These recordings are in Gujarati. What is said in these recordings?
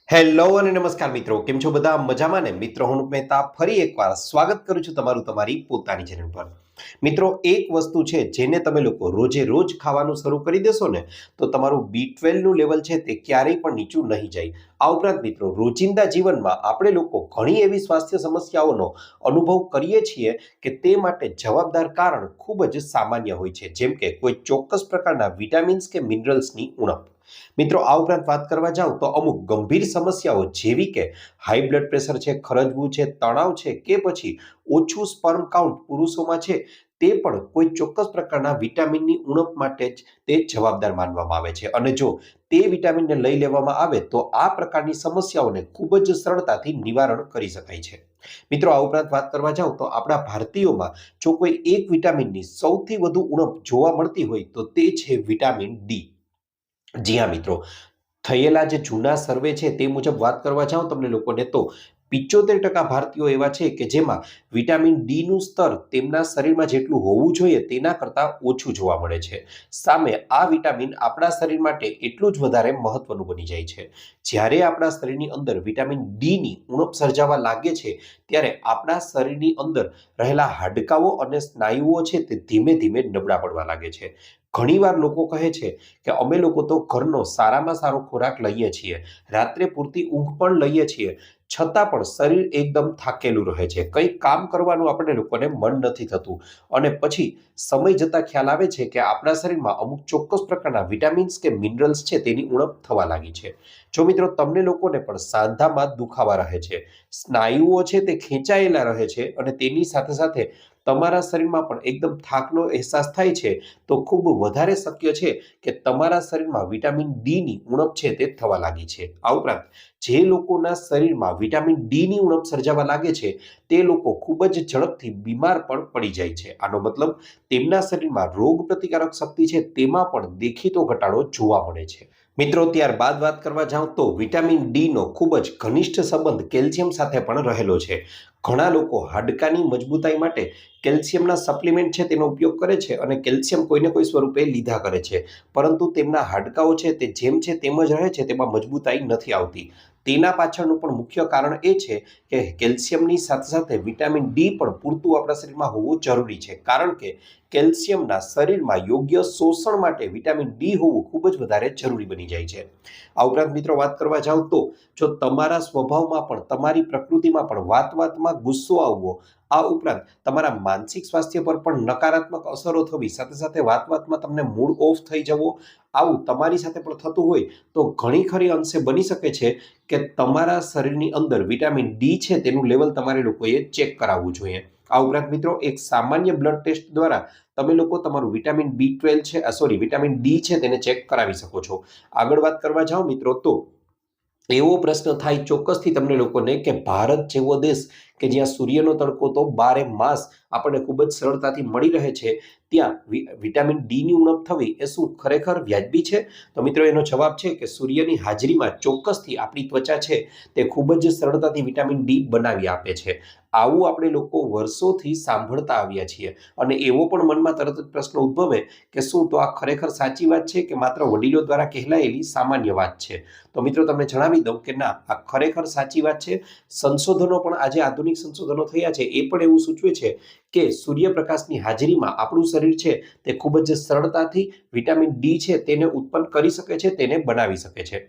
હેલો અને નમસ્કાર મિત્રો, કેમ છો બધા? મજામાં ને? મિત્રો, હું મહેતા ફરી એકવાર સ્વાગત કરું છું તમારું તમારી પોતાની ચેનલ પર. મિત્રો, એક વસ્તુ છે જેને તમે લોકો રોજે રોજ ખાવાનું શરૂ કરી દેશો ને તો તમારું B12 નું લેવલ છે તે ક્યારેય પણ નીચું નહીં જાય. આ ઉપરાંત મિત્રો, રોજિંદા જીવનમાં આપણે લોકો ઘણી એવી સ્વાસ્થ્ય સમસ્યાઓનો અનુભવ કરીએ છીએ કે તે માટે જવાબદાર કારણ ખૂબ જ સામાન્ય હોય છે, જેમ કે કોઈ ચોક્કસ પ્રકારના વિટામિન્સ કે મિનરલ્સની ઉણપ. મિત્રો, આ ઉપરાંત વાત કરવા જાઉં તો અમુક ગંભીર સમસ્યાઓ જેવી કે હાઈ બ્લડ પ્રેશર છે, ખરજવું છે, તણાવ છે કે પછી ઓછું સ્પર્મ કાઉન્ટ પુરુષોમાં છે, તે પણ કોઈ ચોક્કસ પ્રકારના વિટામિનની ઉણપ માટે જ તે જવાબદાર માનવામાં આવે છે. અને જો તે વિટામિનને લઈ લેવામાં આવે તો આ પ્રકારની સમસ્યાઓને ખૂબ જ સરળતાથી નિવારણ કરી શકાય છે. મિત્રો, આ ઉપરાંત વાત કરવા જાઉં તો આપણા ભારતીયોમાં જો કોઈ એક વિટામિનની સૌથી વધુ ઉણપ જોવા મળતી હોય તો તે છે વિટામિન ડી. જી હા મિત્રો, થયેલા જે જૂના સર્વે છે તે મુજબ વાત કરવા જાઉં તમને લોકોને તો 75% ભારતીયો એવા છે કે જેમાં વિટામિન ડી નું સ્તર તેમના શરીરમાં જેટલું હોવું જોઈએ તેના કરતાં ઓછું જોવા મળે છે. સામે આ વિટામિન આપણા શરીર માટે એટલું જ વધારે મહત્વનું બની જાય છે. જ્યારે આપણા શરીરની અંદર વિટામિન ડી ની ઉણપ સર્જાવા લાગે છે ત્યારે આપણા શરીરની અંદર રહેલા હાડકાઓ અને સ્નાયુઓ છે તે ધીમે ધીમે નબળા પડવા લાગે છે. ઘણીવાર લોકો કહે છે કે અમે લોકો તો ઘરનો સારામાં સારો ખોરાક લઈએ છીએ, રાત્રે પૂરતી ઊંઘ પણ લઈએ છીએ, છતાં પણ શરીર એકદમ થાકેલું રહે છે, કંઈ કામ કરવાનું આપણે લોકોને મન નથી થતું. અને પછી સમય જતાં ખ્યાલ આવે છે કે આપણા શરીરમાં અમુક ચોક્કસ પ્રકારના વિટામિન્સ કે મિનરલ્સ છે તેની ઉણપ થવા લાગી છે. જો મિત્રો તમને લોકોને પણ સાંધામાં દુખાવા રહે છે, સ્નાયુઓ છે તે ખેંચાયેલા રહે છે અને તેની સાથે સાથે તમારા શરીરમાં પણ એકદમ થાકનો અહેસાસ થાય છે, તો ખૂબ વધારે શક્ય છે કે તમારા શરીરમાં વિટામિન ડી ની ઉણપ છે તે થવા લાગી છે. આ ઉપરાંત જે લોકોના શરીરમાં વિટામિન ડી ની ઉણપ સર્જાવા લાગે છે તે લોકો ખૂબ જ ઝડપથી બીમાર પણ પડી જાય છે. આનો મતલબ તેમના શરીરમાં રોગ પ્રતિકારક શક્તિ છે તેમાં પણ દેખીતો ઘટાડો જોવા મળે છે. મિત્રો, ત્યારબાદ વાત કરવા જાઉં તો વિટામિન ડી નો ખૂબ જ ઘનિષ્ઠ સંબંધ કેલ્શિયમ સાથે પણ રહેલો છે. ઘણા લોકો હાડકાની મજબૂતાઈ માટે કેલ્શિયમના સપ્લિમેન્ટ છે તેનો ઉપયોગ કરે છે અને કેલ્શિયમ કોઈને કોઈ સ્વરૂપે લીધા કરે છે, પરંતુ તેમના હાડકાઓ છે તે જેમ છે તેમ જ રહે છે, તેમાં મજબૂતાઈ નથી આવતી. તેના પાછળનું પણ મુખ્ય કારણ એ છે કે કેલ્શિયમની સાથે સાથે વિટામિન ડી પણ પૂરતું આપણા શરીરમાં હોવું જરૂરી છે, કારણ કે કેલ્શિયમના શરીરમાં યોગ્ય શોષણ માટે વિટામિન ડી હોવું ખૂબ જ વધારે જરૂરી બની જાય છે. આ ઉપરાંત મિત્રો, વાત કરવા જાઉં તો જો તમારા સ્વભાવમાં પણ તમારી પ્રકૃતિમાં પણ વાતમાં ગુસ્સો આવવો, આ ઉપરાંત તમારા માનસિક સ્વાસ્થ્ય પર પણ નકારાત્મક અસરો થવી, સાથે સાથે વાતમાં તમને મૂડ ઓફ થઈ જવો, આવું તમારી સાથે પણ થતું હોય તો ઘણી ખરી અંશે બની શકે છે કે તમારા શરીરની અંદર વિટામિન ડી છે તેનું લેવલ તમારે લોકોએ ચેક કરાવવું જોઈએ. આ ઉપરાંત મિત્રો, એક સામાન્ય બ્લડ ટેસ્ટ દ્વારા તમે લોકો તમારું વિટામિન વિટામિન ડી છે તેને ચેક કરાવી શકો છો. આગળ વાત કરવા જાઓ મિત્રો તો એવો પ્રશ્ન થાય ચોક્કસથી તમને લોકોને કે ભારત જેવો દેશ કે જ્યાં સૂર્યનો તડકો તો 12 માસ આપણને ખૂબ જ સરળતાથી મળી રહે છે, ત્યાં વિટામિન ડી ની ઉણપ થવી એ શું ખરેખર વ્યાજબી છે? તો મિત્રો, એનો જવાબ છે કે સૂર્યની હાજરીમાં ચોક્કસથી આપણી ત્વચા છે તે ખૂબ જ સરળતાથી વિટામિન ડી બનાવી આપે છે. આવું આપણે લોકો વર્ષોથી સાંભળતા આવ્યા છીએ અને એવો પણ મનમાં તરત જ પ્રશ્ન ઉદ્ભવે કે શું તો આ ખરેખર સાચી વાત છે કે માત્ર વડીલો દ્વારા કહેલાયેલી સામાન્ય વાત છે? તો મિત્રો, તમને જણાવી દઉં કે ના, આ ખરેખર સાચી વાત છે. સંશોધનો પણ આજે આધુનિક સંશોધનો થયા છે એ પણ એવું સૂચવે છે કે સૂર્યપ્રકાશની હાજરીમાં આપણું શરીર છે તે ખૂબ જ સરળતાથી વિટામિન ડી છે તેને ઉત્પન્ન કરી શકે છે, તેને બનાવી શકે છે.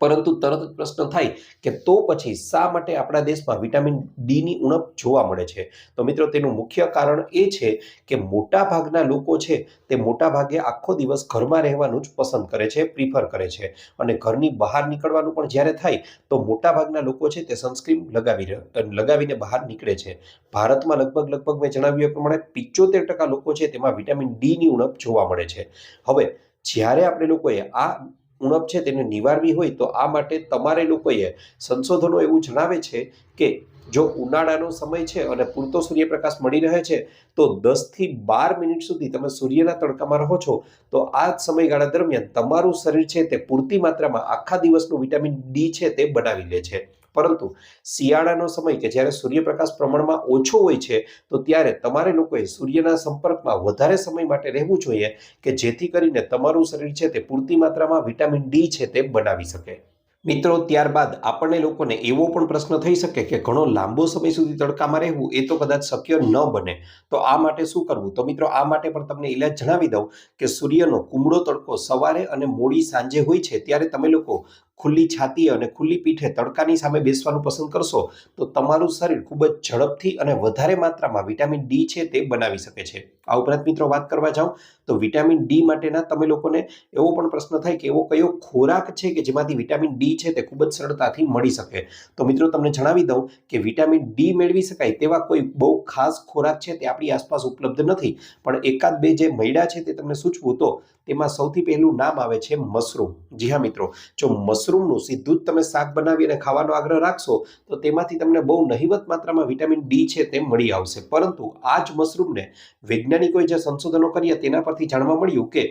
પરંતુ તરત જ પ્રશ્ન થાય કે તો પછી શા માટે આપણા દેશમાં વિટામિન ડી ની ઉણપ જોવા મળે છે? તો મિત્રો, તેનું મુખ્ય કારણ એ છે કે મોટા ભાગના લોકો છે તે મોટા ભાગે આખો દિવસ ઘરમાં રહેવાનું જ પસંદ કરે છે, પ્રિફર કરે છે, અને ઘરની બહાર નીકળવાનું પણ જ્યારે થાય તો મોટા ભાગના લોકો છે તે સનસ્ક્રીન લગાવીને બહાર નીકળે છે. ભારતમાં લગભગ મેં જણાવ્યું એ પ્રમાણે 75% લોકો છે તેમાં વિટામિન ડી ની ઉણપ જોવા મળે છે. હવે જ્યારે આપણે લોકોએ આ ઉણપ છે તેને નિવારવી હોય તો આ માટે તમારે લોકોએ, સંશોધનો એવું જણાવે છે કે જો ઉનાળાનો સમય છે અને પૂરતો સૂર્યપ્રકાશ મળી રહે છે તો 10 થી 12 મિનિટ સુધી તમે સૂર્યના તડકામાં રહો છો તો આ સમયગાળા દરમિયાન તમારું શરીર છે તે પૂરતી માત્રામાં આખા દિવસનું વિટામિન ડી છે તે બનાવી લે છે. પરંતુ શિયાળાનો સમય કે જ્યારે સૂર્યપ્રકાશ પ્રમાણમાં ઓછો હોય છે તો ત્યારે તમારે લોકોએ સૂર્યના સંપર્કમાં વધારે સમય માટે રહેવું જોઈએ કે જેથી કરીને તમારું શરીર છે તે પૂરતી માત્રામાં વિટામિન ડી છે તે બનાવી શકે. મિત્રો ત્યારબાદ આપણને લોકોને એવો પણ પ્રશ્ન થઈ શકે કે ઘણો લાંબો સમય સુધી તડકામાં રહેવું એ તો કદાચ શક્ય ન બને, તો આ માટે શું કરવું? તો મિત્રો આ માટે પણ તમને ઇલાજ જણાવી દઉં કે સૂર્યનો કુમળો તડકો સવારે અને મોડી સાંજે હોય છે ત્યારે તમે લોકો ખુલ્લી છાતી અને ખુલ્લી પીઠે તડકાની સામે બેસવાનું પસંદ કરશો તો તમારું શરીર ખૂબ જ ઝડપથી અને વધારે માત્રામાં વિટામિન ડી છે તે બનાવી શકે છે. આ ઉપરાંત મિત્રો વાત કરવા જાઉં તો વિટામિન ડી માટેના તમે લોકોને એવો પણ પ્રશ્ન થાય કે એવો કયો ખોરાક છે કે જેમાંથી વિટામિન ડી છે તે ખૂબ જ સરળતાથી મળી શકે? તો મિત્રો તમને જણાવી દઉં કે વિટામિન ડી મેળવી શકાય તેવા કોઈ બહુ ખાસ ખોરાક છે તે આપણી આસપાસ ઉપલબ્ધ નથી, પણ એકાદ બે જે મળ્યા છે તે તમને સૂચવું તો તેમાં સૌથી પહેલું નામ આવે છે મશરૂમ. જી હા મિત્રો, જો મશરૂમનું સીધું જ તમે શાક બનાવી અને ખાવાનો આગ્રહ રાખશો તો તેમાંથી તમને બહુ નહિવત માત્રામાં વિટામિન ડી છે તે મળી આવશે, પરંતુ આ જ મશરૂમને વૈજ્ઞાનિકોએ જે સંશોધનો કર્યા તેના પરથી જાણવા મળ્યું કે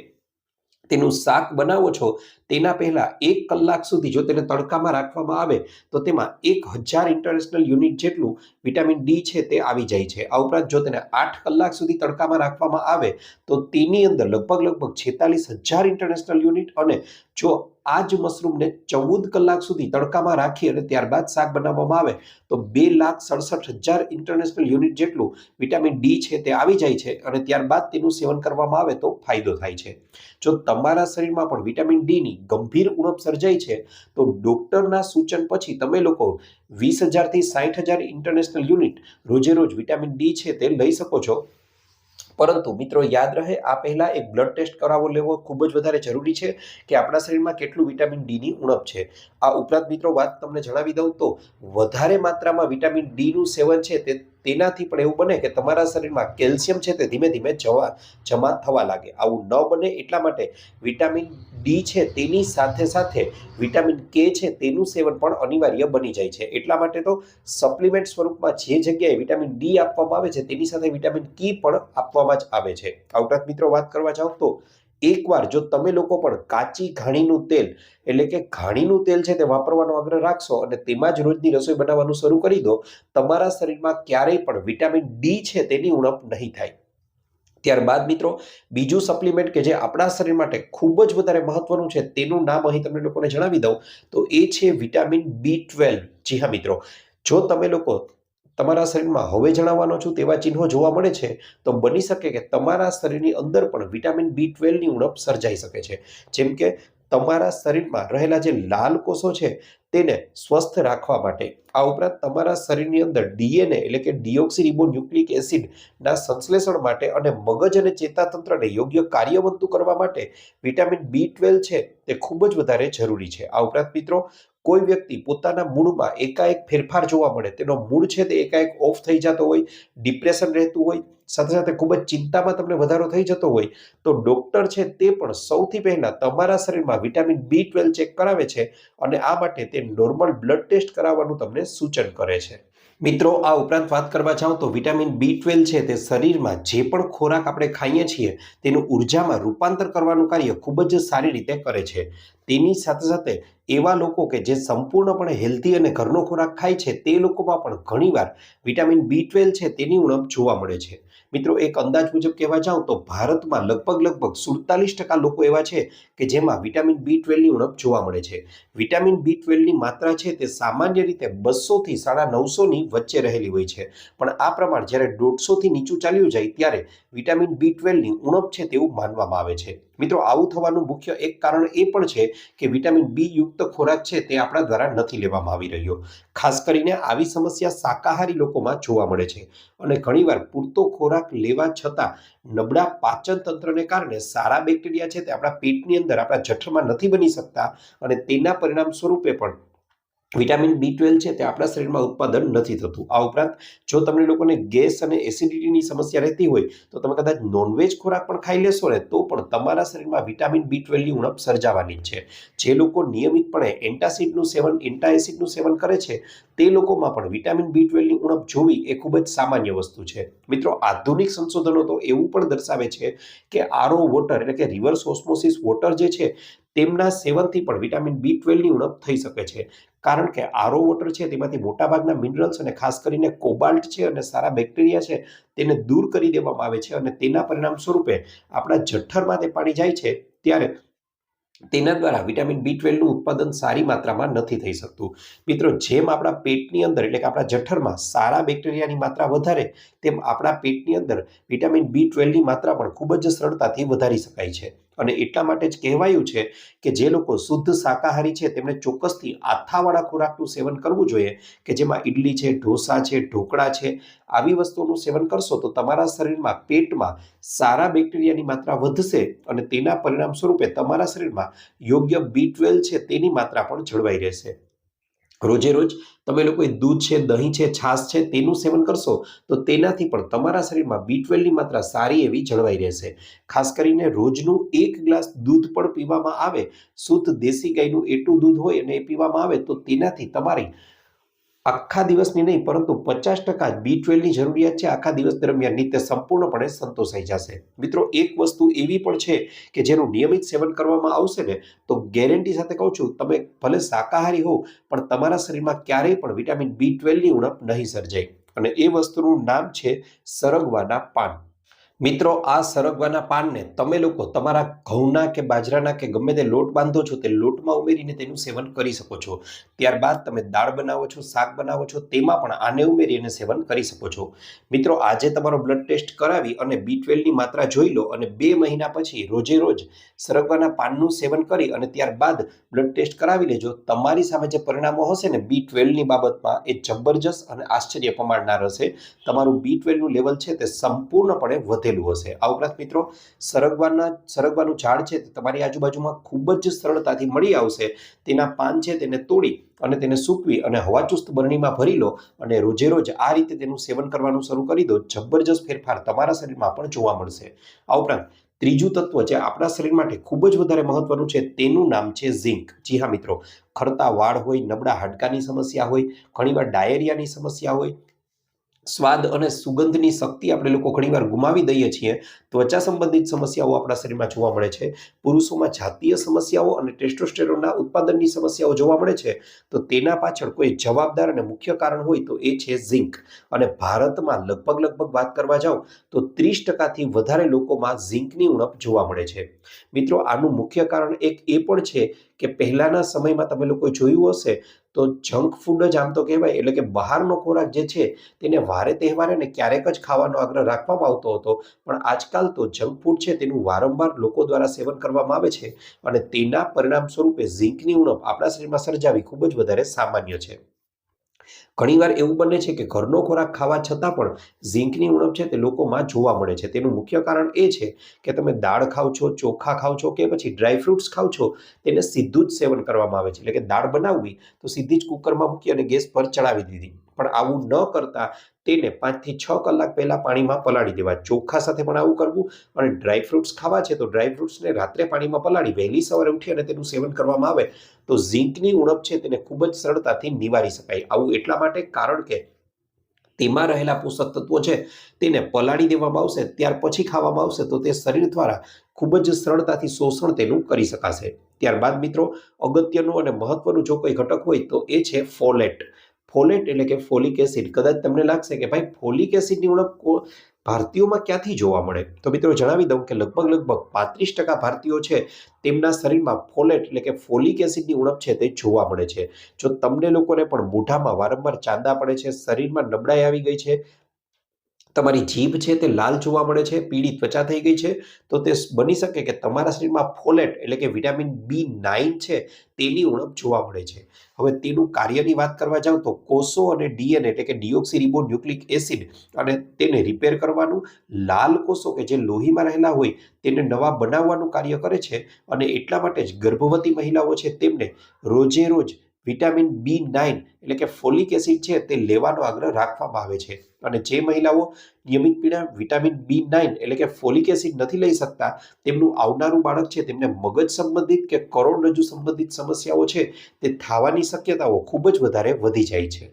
તેનું શાક બનાવો છો તેના પહેલા 1 કલાક સુધી જો તેને તડકામાં રાખવામાં આવે તો તેમાં 1000 ઇન્ટરનેશનલ યુનિટ જેટલું વિટામિન ડી છે તે આવી જાય છે. આ ઉપરાંત જો તેને 8 કલાક સુધી તડકામાં રાખવામાં આવે તો તેની અંદર લગભગ 46,000 ઇન્ટરનેશનલ યુનિટ, અને જો આ જ મશરૂમને 14 કલાક સુધી તડકામાં રાખી અને ત્યારબાદ શાક બનાવવામાં આવે તો 2,67,000 ઇન્ટરનેશનલ યુનિટ જેટલું વિટામિન ડી છે તે આવી જાય છે, અને ત્યારબાદ તેનું સેવન કરવામાં આવે તો ફાયદો થાય છે. જો તમારા શરીરમાં પણ વિટામિન ડી ની ગંભીર ઉણપ સર્જાય છે તો ડોક્ટરના સૂચન પછી તમે લોકો 20,000 થી 60,000 ઇન્ટરનેશનલ યુનિટ રોજે રોજ વિટામિન ડી છે તે લઈ શકો છો. પરંતુ મિત્રો યાદ રહે, આ પહેલા એક બ્લડ ટેસ્ટ કરાવો લેવો ખૂબ જ વધારે જરૂરી છે કે આપણા શરીરમાં કેટલું વિટામિન ડી ની ઉણપ છે. આ ઉપરાંત મિત્રો વાત તમને જણાવી દઉં તો વધારે માત્રામાં વિટામિન ડી નું સેવન છે તેનાથી પણ એવું બને કે તમારા શરીરમાં કેલ્શિયમ છે તે ધીમે ધીમે જમા થવા લાગે. આવું ન બને એટલા માટે વિટામિન ડી છે તેની સાથે સાથે વિટામિન કે છે તેનું સેવન પણ અનિવાર્ય બની જાય છે. એટલા માટે તો સપ્લિમેન્ટ સ્વરૂપમાં જે જગ્યાએ વિટામિન ડી આપવામાં આવે છે તેની સાથે વિટામિન કે પણ આપવામાં જ આવે છે. આ ઉપરાંત મિત્રો વાત કરવા જાવ તો એકવાર જો તમે લોકો પણ કાચી ઘાણીનું તેલ એટલે કે ઘાણીનું તેલ છે તે વાપરવાનો આગ્રહ રાખશો અને તેમાં જ રોજની રસોઈ બનાવવાનું શરૂ કરી દો, તમારા શરીરમાં ક્યારેય પણ વિટામિન ડી છે તેની ઉણપ નહીં થાય. ત્યારબાદ મિત્રો બીજું સપ્લિમેન્ટ કે જે આપણા શરીર માટે ખૂબ જ વધારે મહત્વનું છે તેનું નામ અહીં તમને લોકોને જણાવી દઉં તો એ છે વિટામિન B12. જી હા મિત્રો, જો તમે લોકો તમારા શરીરમાં હવે જણાવવાનો છું તેવા ચિહ્નો જોવા મળે છે તો બની શકે કે તમારા શરીરની અંદર પણ વિટામિન B12 ની ઉણપ સર્જાઈ શકે છે. જેમ કે તમારા શરીરમાં રહેલા જે લાલ કોષો છે તેને સ્વસ્થ રાખવા માટે, આ ઉપરાંત તમારા શરીરની અંદર ડીએનએ એટલે કે ડીઓક્સીરિબોન્યુક્લિક એસિડના સંશ્લેષણ માટે અને મગજ અને ચેતાતંત્રને યોગ્ય કાર્યવંતું કરવા માટે વિટામિન B12 છે તે ખૂબ જ વધારે જરૂરી છે. આ ઉપરાંત મિત્રો કોઈ વ્યક્તિ પોતાના મૂડમાં એકાએક ફેરફાર જોવા મળે, તેનો મૂડ છે તે એકાએક ઓફ થઈ જતો હોય, ડિપ્રેશન રહેતું હોય, સાથે સાથે ખૂબ જ ચિંતામાં તમને વધારો થઈ જતો હોય તો ડોક્ટર છે તે પણ સૌથી પહેલા તમારા શરીરમાં વિટામિન B12 ચેક કરાવે છે અને આ માટે તે નોર્મલ બ્લડ ટેસ્ટ કરાવવાનું તમને સૂચન કરે છે. મિત્રો આ ઉપરાંત વાત કરવા જાઉં તો વિટામિન B12 છે તે શરીરમાં જે પણ ખોરાક આપણે ખાઈએ છીએ તેનું ઉર્જામાં રૂપાંતર કરવાનું કાર્ય ખૂબ જ સારી રીતે કરે છે. તેની સાથે સાથે એવા લોકો કે જે સંપૂર્ણપણે હેલ્ધી અને ઘરનો ખોરાક ખાય છે તે લોકોમાં પણ ઘણીવાર વિટામિન B12 છે તેની ઉણપ જોવા મળે છે. મિત્રો એક અંદાજ મુજબ કહેવા જાઉં તો ભારતમાં લગભગ 47% લોકો એવા છે કે જેમાં વિટામિન B12 ની ઉણપ જોવા મળે છે. વિટામિન B12 ની માત્રા છે તે સામાન્ય રીતે 200 થી 950 ની વચ્ચે રહેલી હોય છે, પણ આ પ્રમાણ જ્યારે 150 થી નીચું ચાલ્યું જાય ત્યારે વિટામિન B12 ની ઉણપ છે તેવું માનવામાં આવે છે. મિત્રો આવું થવાનું મુખ્ય એક કારણ એ પણ છે કે વિટામિન બી યુક્ત ખોરાક છે તે આપણા દ્વારા નથી લેવામાં આવી રહ્યો. ખાસ કરીને આવી સમસ્યા શાકાહારી લોકોમાં જોવા મળે છે અને ઘણીવાર પૂરતો ખોરાક લેવા છતાં નબળા પાચન તંત્રને કારણે સારા બેક્ટેરિયા છે તે આપણા પેટની અંદર આપણા જઠરમાં નથી બની શકતા અને તેના પરિણામ સ્વરૂપે પણ વિટામિન B12 છે તે આપણા શરીરમાં ઉત્પાદન નથી થતું. આ ઉપરાંત જો તમને લોકોને ગેસ અને એસિડિટીની સમસ્યા રહેતી હોય તો તમે કદાચ નોનવેજ ખોરાક પણ ખાઈ લેશો ને તો પણ તમારા શરીરમાં વિટામિન B12 ની ઉણપ સર્જાવાની છે. જે લોકો નિયમિતપણે એન્ટાસિડનું સેવન કરે છે તે લોકોમાં પણ વિટામિન B12 ની ઉણપ જોવી એ ખૂબ જ સામાન્ય વસ્તુ છે. મિત્રો આધુનિક સંશોધનો તો એવું પણ દર્શાવે છે કે RO વોટર એટલે કે રિવર્સ ઓસ્મોસિસ વોટર જે છે તેમના સેવનથી પણ વિટામિન B12 ની ઉણપ થઈ શકે છે. કારણ કે RO વોટર છે તેમાંથી મોટાભાગના મિનરલ્સ અને ખાસ કરીને કોબાલ્ટ છે અને સારા બેક્ટેરિયા છે તેને દૂર કરી દેવામાં આવે છે અને તેના પરિણામ સ્વરૂપે આપણા જઠ્ઠરમાં તે પાણી જાય છે ત્યારે તેના દ્વારા વિટામિન B12નું ઉત્પાદન સારી માત્રામાં નથી થઈ શકતું. મિત્રો, જેમ આપણા પેટની અંદર એટલે કે આપણા જઠરમાં સારા બેક્ટેરિયાની માત્રા વધારે, તેમ આપણા પેટની અંદર વિટામિન B12ની માત્રા પણ ખૂબ જ સરળતાથી વધારી શકાય છે. અને એટલા માટે જ કહેવાયું છે કે જે લોકો શુદ્ધ શાકાહારી છે તેમણે ચોક્કસથી આથાવાળા ખોરાકનું સેવન કરવું જોઈએ, કે જેમાં ઇડલી છે, ઢોસા છે, ઢોકળા છે, આવી વસ્તુઓનું સેવન કરશો તો તમારા શરીરમાં પેટમાં સારા બેક્ટેરિયાની માત્રા વધશે અને તેના પરિણામ સ્વરૂપે તમારા શરીરમાં યોગ્ય B12 છે તેની માત્રા પણ જળવાઈ રહેશે. રોજે રોજ તમે લોકોએ દૂધ છે, દહીં છે, છાશ છે તેનું સેવન કરશો તો તેનાથી પણ તમારા શરીરમાં B12ની માત્રા સારી એવી જળવાઈ રહેશે. ખાસ કરીને રોજનું 1 ગ્લાસ દૂધ પણ પીવામાં આવે, શુદ્ધ દેશી ગાયનું એટું દૂધ હોય અને એ પીવામાં આવે તો તેનાથી તમારી આખા દિવસની નહીં પરંતુ 50% B12ની જરૂરિયાત છે આખા દિવસ દરમિયાનની તે સંપૂર્ણપણે સંતોષાઈ જશે. મિત્રો, એક વસ્તુ એવી પણ છે કે જેનું નિયમિત સેવન કરવામાં આવશે ને તો ગેરંટી સાથે કહું છું, તમે ભલે શાકાહારી હો પણ તમારા શરીરમાં ક્યારેય પણ વિટામિન B12ની ઉણપ નહીં સર્જાય. અને એ વસ્તુનું નામ છે સરગવાના પાન. મિત્રો, આ સરગવાના પાનને તમે લોકો તમારા ઘઉંના કે બાજરાના કે ગમે તે લોટ બાંધો છો તે લોટમાં ઉમેરીને તેનું સેવન કરી શકો છો. ત્યારબાદ તમે દાળ બનાવો છો, શાક બનાવો છો, તેમાં પણ આને ઉમેરીને સેવન કરી શકો છો. મિત્રો, આજે તમારો બ્લડ ટેસ્ટ કરાવી અને B12ની માત્રા જોઈ લો અને 2 મહિના પછી રોજે રોજ સરગવાના પાનનું સેવન કરી અને ત્યારબાદ બ્લડ ટેસ્ટ કરાવી લેજો. તમારી સામે જે પરિણામો હશે ને B12ની બાબતમાં એ જબરજસ્ત અને આશ્ચર્ય પ્રમાણના હશે. તમારું B12નું લેવલ છે તે સંપૂર્ણપણે વધેલું હશે. આ ઉપરાંત મિત્રો, સરગવાનું ઝાડ છે તે તમારી આજુબાજુમાં ખૂબ જ સરળતાથી મળી આવશે. તેના પાન છે તેને તોડી અને તેને સૂકવી અને હવાચુસ્ત બરણીમાં ભરી લો અને રોજે રોજ આ રીતે તેનું સેવન કરવાનું શરૂ કરી દો. જબરજસ્ત ફેરફાર તમારા શરીરમાં પણ જોવા મળશે. આ ઉપરાંત ત્રીજું તત્વ જે આપણા શરીર માટે ખૂબ જ વધારે મહત્વનું છે તેનું નામ છે ઝીંક. જી હા મિત્રો, ખરતા વાળ હોય, નબળા હાડકાની સમસ્યા હોય, ઘણીવાર ડાયેરિયાની સમસ્યા હોય, સ્વાદ અને સુગંધની શક્તિ આપણે લોકો ઘણીવાર ગુમાવી દઈએ છીએ, ત્વચા સંબંધિત સમસ્યાઓ આપણા શરીરમાં જોવા મળે છે, પુરુષોમાં જાતીય સમસ્યાઓ અને ટેસ્ટોસ્ટેરોનના ઉત્પાદનની સમસ્યાઓ જોવા મળે છે, તો તેના પાછળ કોઈ જવાબદાર અને મુખ્ય કારણ હોય તો એ છે ઝીંક. અને ભારતમાં લગભગ વાત કરવા જાઓ તો 30%થી વધારે લોકોમાં ઝીંકની ઉણપ જોવા મળે છે. મિત્રો, આનું મુખ્ય કારણ એક એ પણ છે કે પહેલાના સમયમાં તમે લોકો જોયું હશે તો જંક ફૂડ જ આમ તો કહેવાય, એટલે કે બહારનો ખોરાક જે છે તેને વારે તહેવારે ને ક્યારેક જ ખાવાનો આગ્રહ રાખવામાં આવતો હતો. પણ આજકાલ તો જંક ફૂડ છે તેનું વારંવાર લોકો દ્વારા સેવન કરવામાં આવે છે અને તેના પરિણામ સ્વરૂપે ઝીંકની ઉણપ આપણા શરીરમાં સર્જાવી ખૂબ જ વધારે સામાન્ય છે. ઘણીવાર એવું બને છે કે ઘરનો ખોરાક ખાવા છતાં પણ ઝીંકની ઉણપ છે તે લોકોમાં જોવા મળે છે. તેનું મુખ્ય કારણ એ છે કે તમે દાળ ખાવ છો, ચોખા ખાવ છો કે પછી ડ્રાયફ્રૂટ્સ ખાવ છો, તેને સીધું જ સેવન કરવામાં આવે છે. એટલે કે દાળ બનાવવી તો સીધી જ કુકરમાં મૂકી અને ગેસ પર ચડાવી દીધી. પણ આવું ન કરતા તેને 5 થી 6 કલાક પહેલા પાણીમાં પલાળી દેવા. ચોખા સાથે પણ આવું કરવું અને ડ્રાયફ્રૂટ્સ ખાવા છે તો ડ્રાયફ્રૂટ્સને રાત્રે પાણીમાં પલાળી વહેલી સવારે ઉઠી અને તેનું સેવન કરવામાં આવે તો ઝીંકની ઉણપ છે તેને ખૂબ જ સરળતાથી નિવારી શકાય. આવું એટલા માટે કારણ કે તેમાં રહેલા પોષક તત્વો છે તેને પલાળી દેવામાં આવશે, ત્યાર પછી ખાવામાં આવશે તો તે શરીર દ્વારા ખૂબ જ સરળતાથી શોષણ તેનું કરી શકાશે. ત્યારબાદ મિત્રો, અગત્યનું અને મહત્વનું જો કોઈ ઘટક હોય તો એ છે ફોલેટ. ફોલેટ એટલે કે ફોલિક એસિડ. કદાચ તમને લાગશે કે ભાઈ ફોલિક એસિડની ઉણપ ભારતીયોમાં ક્યાંથી જોવા મળે, તો મિત્રો જણાવી દઉં કે લગભગ 35% ભારતીયો છે તેમના શરીરમાં ફોલેટ એટલે કે ફોલિક એસિડની ઉણપ છે તે જોવા મળે છે. જો તમને લોકોને પણ મોઢામાં વારંવાર ચાંદા પડે છે, શરીરમાં નબળાઈ આવી ગઈ છે, તમારી જીભ છે તે લાલ જોવા મળે છે, પીળી ત્વચા થઈ ગઈ છે, તો તે બની શકે કે તમારા શરીરમાં ફોલેટ એટલે કે વિટામિન B9 છે તેની ઉણપ જોવા મળે છે. હવે તેનું કાર્યની વાત કરવા જાવ તો કોષો અને DNA એટલે કે ડીઓક્સીરીબોન્યુક્લિક એસિડ અને તેને રિપેર કરવાનું, લાલ કોષો કે જે લોહીમાં રહેલા હોય તેને નવા બનાવવાનું કાર્ય કરે છે. અને એટલા માટે જ ગર્ભવતી મહિલાઓ છે તેમને રોજે રોજ વિટામિન B9 એટલે કે ફોલિક એસિડ છે તે લેવાનો આગ્રહ રાખવામાં આવે છે. અને જે મહિલાઓ નિયમિતપણે વિટામિન B9 એટલે કે ફોલિક એસિડ નથી લઈ શકતા, તેમનું આવનારું બાળક છે તેમને મગજ સંબંધિત કે કરોડરજ્જુ સંબંધિત સમસ્યાઓ છે તે થવાની શક્યતાઓ ખૂબ જ વધારે વધી જાય છે.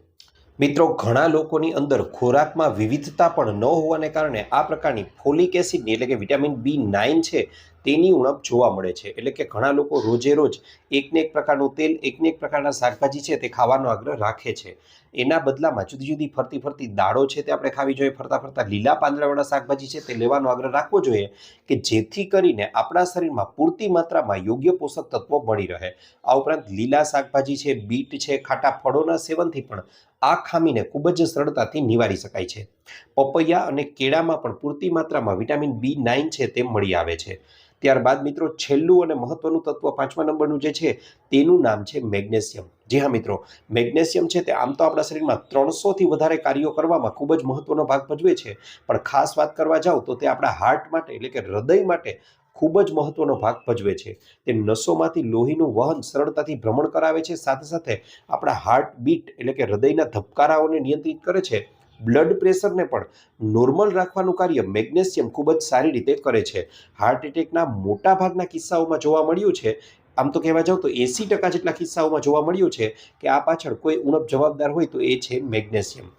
મિત્રો, ઘણા લોકોની અંદર ખોરાકમાં વિવિધતા પણ ન હોવાને કારણે આ પ્રકારની ફોલિક એસિડની એટલે કે વિટામિન B9 છે તેની ઉણપ જોવા મળે છે. એટલે કે ઘણા લોકો રોજે રોજ એકને એક પ્રકારનું તેલ, એકને એક પ્રકારના શાકભાજી છે તે ખાવાનો આગ્રહ રાખે છે. એના બદલામાં જુદી જુદી ફરતી ફરતી દાળો છે તે આપણે ખાવી જોઈએ, ફરતા ફરતા લીલા પાંદડાવાળા શાકભાજી છે તે લેવાનો આગ્રહ રાખવો જોઈએ, કે જેથી કરીને આપણા શરીરમાં પૂરતી માત્રામાં યોગ્ય પોષક તત્વો મળી રહે. આ ઉપરાંત લીલા શાકભાજી છે, બીટ છે, ખાટા ફળોના સેવનથી પણ આ ખામીને ખૂબ જ સરળતાથી નિવારી શકાય છે. પપૈયા અને કેળામાં પણ પૂરતી માત્રામાં વિટામિન B9 છે તે મળી આવે છે. ત્યારબાદ મિત્રો છેલ્લું અને મહત્વનું તત્વ 5મા નંબરનું જે છે તેનું નામ છે મેગ્નેશિયમ. જી હા મિત્રો, મેગ્નેશિયમ છે તે આમ તો આપણા શરીરમાં 300થી વધારે કાર્યો કરવામાં ખૂબ જ મહત્વનો ભાગ ભજવે છે, પણ ખાસ વાત કરવા જાઓ તો તે આપણા હાર્ટ માટે એટલે કે હૃદય માટે ખૂબ જ મહત્વનો ભાગ ભજવે છે. તે નસોમાંથી લોહીનું વહન સરળતાથી ભ્રમણ કરાવે છે, સાથે સાથે આપણા હાર્ટ બીટ એટલે કે હૃદયના ધબકારાઓને નિયંત્રિત કરે છે. બ્લડ પ્રેશરને પણ નોર્મલ રાખવાનું કાર્ય મેગ્નેશિયમ ખૂબ જ સારી રીતે કરે છે. હાર્ટ એટેકના મોટા ભાગના કિસ્સાઓમાં જોવા મળ્યું છે, આમ તો કહેવા જાવ તો 80% જેટલા કિસ્સાઓમાં જોવા મળ્યું છે કે આ પાછળ કોઈ ઉણપ જવાબદાર હોય તો એ છે મેગ્નેશિયમ.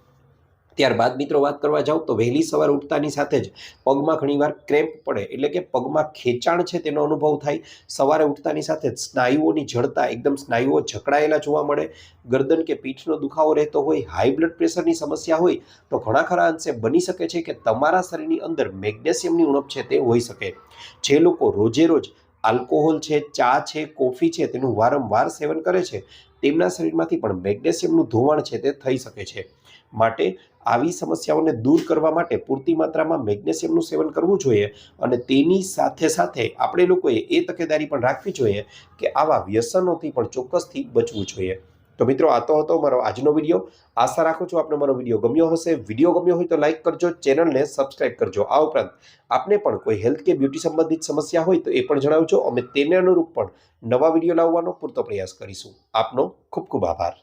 ત્યારબાદ મિત્રો વાત કરવા જાવ તો વહેલી સવારે ઉઠતાની સાથે જ પગમાં ઘણીવાર ક્રેમ્પ પડે એટલે કે પગમાં ખેંચાણ છે તેનો અનુભવ થાય. સવારે ઉઠતાની સાથે જ સ્નાયુઓની જડતા, એકદમ સ્નાયુઓ જકડાયેલા જોવા મળે. ગરદન કે પીઠનો દુખાવો રહેતો હોય, હાઈ બ્લડ પ્રેશરની સમસ્યા હોય તો ઘણા ખરા અંશે બની શકે છે કે તમારા શરીરની અંદર મેગ્નેશિયમની ઉણપ છે તે હોઈ શકે. જે લોકો રોજે રોજ આલ્કોહોલ છે, ચા છે, કોફી છે તેનું વારંવાર સેવન કરે છે તેમના શરીરમાંથી પણ મેગ્નેશિયમનું ધોવાણ છે તે થઈ શકે છે. માટે આવી સમસ્યાઓને દૂર કરવા માટે પૂરતી માત્રામાં મેગ્નેશિયમનું સેવન કરવું જોઈએ, અને તેની સાથે સાથે આપણે લોકોએ એ તકેદારી પણ રાખવી જોઈએ કે આવા વ્યસનોથી પણ ચોક્કસથી બચવું જોઈએ. તો મિત્રો, આ તો હતો મારો આજનો વિડીયો. આશા રાખું છું આપને મારો વિડીયો ગમ્યો હશે. વિડીયો ગમ્યો હોય તો લાઇક કરજો, ચેનલને સબસ્ક્રાઇબ કરજો. આ ઉપરાંત આપને પણ કોઈ હેલ્થ કે બ્યુટી સંબંધિત સમસ્યા હોય તો એ પણ જણાવજો. અમે તેને અનુરૂપ પણ નવા વિડીયો લાવવાનો પૂરતો પ્રયાસ કરીશું. આપનો ખૂબ ખૂબ આભાર.